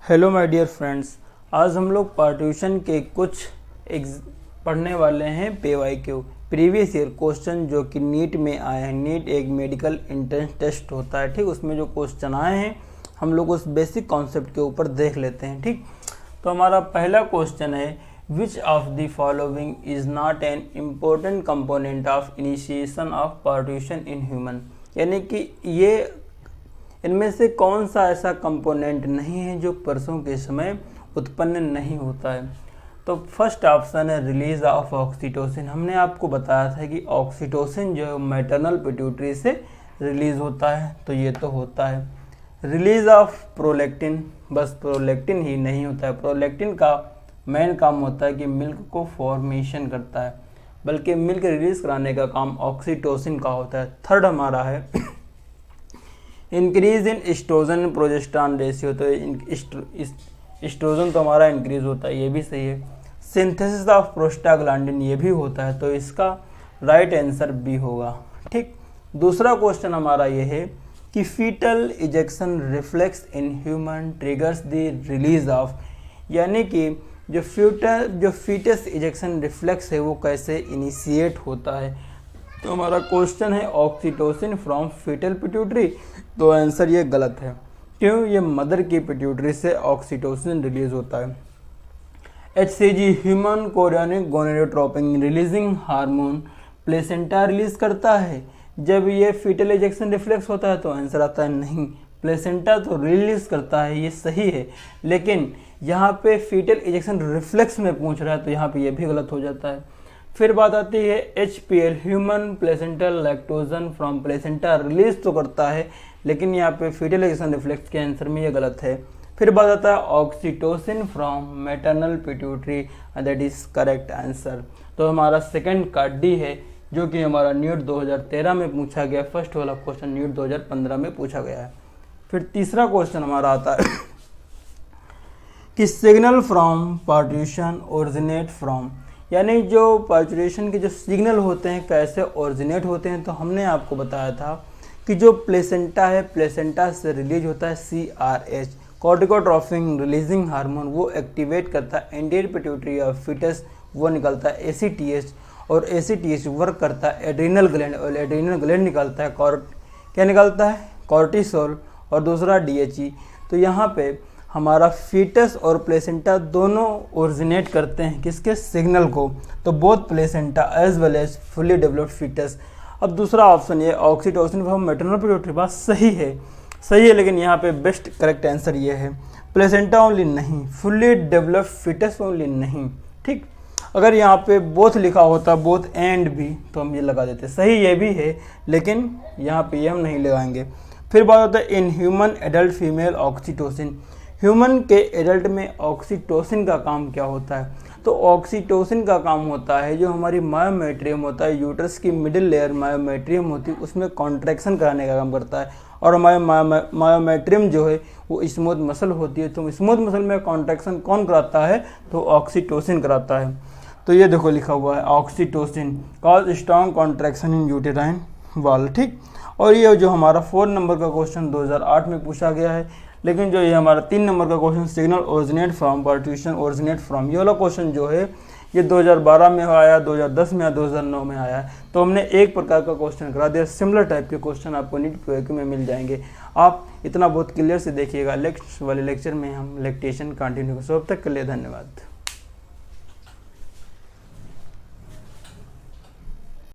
Hello my dear friends, आज हम लोग पार्टीशन के कुछ पढ़ने वाले हैं PYQ प्रीवियस ईयर क्वेश्चन जो कि नीट में आए हैं। नीट एक मेडिकल एंट्रेंस टेस्ट होता है, ठीक। उसमें जो क्वेश्चन आए हैं हम लोग उस बेसिक कॉन्सेप्ट के ऊपर देख लेते हैं, ठीक। तो हमारा पहला क्वेश्चन है, which of the following is not an important component of initiation of partition in human. यानी कि ये इनमें से कौन सा ऐसा कंपोनेंट नहीं है जो प्रसव के समय उत्पन्न नहीं होता है। तो फर्स्ट ऑप्शन है रिलीज ऑफ ऑक्सीटोसिन। हमने आपको बताया था कि ऑक्सीटोसिन जो मैटरनल पिट्यूटरी से रिलीज होता है, तो ये तो होता है। रिलीज ऑफ प्रोलैक्टिन, बस प्रोलैक्टिन ही नहीं होता है। प्रोलैक्टिन का मेन काम होता है कि मिल्क को फॉर्मेशन करता है, बल्कि मिल्क रिलीज कराने का काम ऑक्सीटोसिन का होता है। थर्ड हमारा है increase in estrogen progesterone ratio. तो एस्ट्रोजन तो हमारा इंक्रीज होता है, ये भी सही है। सिंथेसिस ऑफ प्रोस्टाग्लैंडिन, ये भी होता है, तो इसका राइट आंसर बी होगा, ठीक। दूसरा क्वेश्चन हमारा ये है कि fetal ejection reflex in human triggers the release of. यानी कि जो फीटस इजेक्शन रिफ्लेक्स है वो कैसे इनिशिएट होता है। तो हमारा क्वेश्चन है ऑक्सीटोसिन फ्रॉम फीटल पिट्यूटरी, तो आंसर ये गलत है। क्यों? ये मदर की पिट्यूटरी से ऑक्सीटोसिन रिलीज होता है। HCG human chorionic gonadotropin releasing hormone placenta release करता है। जब ये फीटल इजेक्शन रिफ्लेक्स होता है तो आंसर आता है नहीं, प्लेसेंटा तो रिलीज करता है, ये सही है। लेकिन यहाँ पे फीटल इजेक्शन रिफ्लेक्स में पूछ रहा है तो यहाँ पे ये भी गलत हो जाता है। फिर बात आती है HPL human placental lactogen from placenta release तो करता है, लेकिन यहाँ पे फीटल इजेक्शन रिफ्लेक्स के आंसर में ये गलत है। फिर बात आता है oxytocin from maternal pituitary, that is correct answer. तो हमारा सेकंड का डी है, जो कि हमारा न्यूट 2013 में पूछा गया। फर्स्ट वाला क्वेश्चन न्यूट 2015 में पूछा गया है। फिर तीसरा क्वेश्चन हमारा आता है कि signal from partition originate from. यानी जो पार्चुरेशन के जो सिग्नल होते हैं कैसे ओरिजिनेट होते हैं। तो हमने आपको बताया था कि जो प्लेसेंटा है, प्लेसेंटा से रिलीज होता है CRH कॉर्टिकोट्रोपिन रिलीजिंग हार्मोन, वो एक्टिवेट करता है एंटीरियर पिट्यूटरी ऑफ फीटस, वो निकलता है ACTH, और ACTH वर्क करता है एड्रीनल ग्लैंड, और एड्रीनल ग्लैंड निकलता है क्या निकलता है कॉर्टिसोल, और दूसरा DHE। तो यहाँ पे हमारा फीटस और प्लेसेंटा दोनों ओरिजिनेट करते हैं किसके सिग्नल को, तो both placenta as well as fully developed fetus. अब दूसरा ऑप्शन ये ऑक्सीटोसिन फ्रॉम मैटरनल पिट्यूटरी, बात सही है, लेकिन यहाँ पे बेस्ट करेक्ट आंसर ये है प्लेसेंटा ओनली नहीं, फुली डेवलप्ड फीटस ओनली नहीं, ठीक। अगर यहाँ पे बोथ लिखा होता, बोथ एंड भी, तो हम ये लगा देते। सही ये भी है, लेकिन यहाँ पे ये हम नहीं लगाएंगे। फिर बात होता है in human adult female oxytocin. Human के एडल्ट में ऑक्सीटोसिन का काम क्या होता है। तो ऑक्सीटोसिन का काम होता है जो हमारी मायोमेट्रियम होता है, यूट्रस की मिडिल लेयर मायोमेट्रियम होती है, उसमें कॉन्ट्रैक्शन कराने का काम करता है। और हमारे मायोमेट्रियम जो है वो स्मूथ मसल होती है, तो स्मूथ मसल में कॉन्ट्रैक्शन कौन कराता है, तो ऑक्सीटोसिन कराता है। तो ये देखो लिखा हुआ है ऑक्सीटोसिन कॉज स्ट्रॉन्ग कॉन्ट्रैक्शन इन यूटेराइन वॉल, ठीक। और ये जो हमारा 4 नंबर का क्वेश्चन 2008 में पूछा गया है, लेकिन जो ये हमारा 3 नंबर का question signal originate from partition originate from, ये वाला क्वेश्चन जो है ये 2012 में आया, 2010 में आया, 2009 में आया। तो हमने एक प्रकार का क्वेश्चन करा दिया। सिमिलर टाइप के क्वेश्चन आपको नीट PYQ में मिल जाएंगे। आप इतना बहुत क्लियर से देखिएगा। नेक्स्ट वाले लेक्चर में हम लैक्टेशन कंटिन्यू। सो अब तक के लिए धन्यवाद।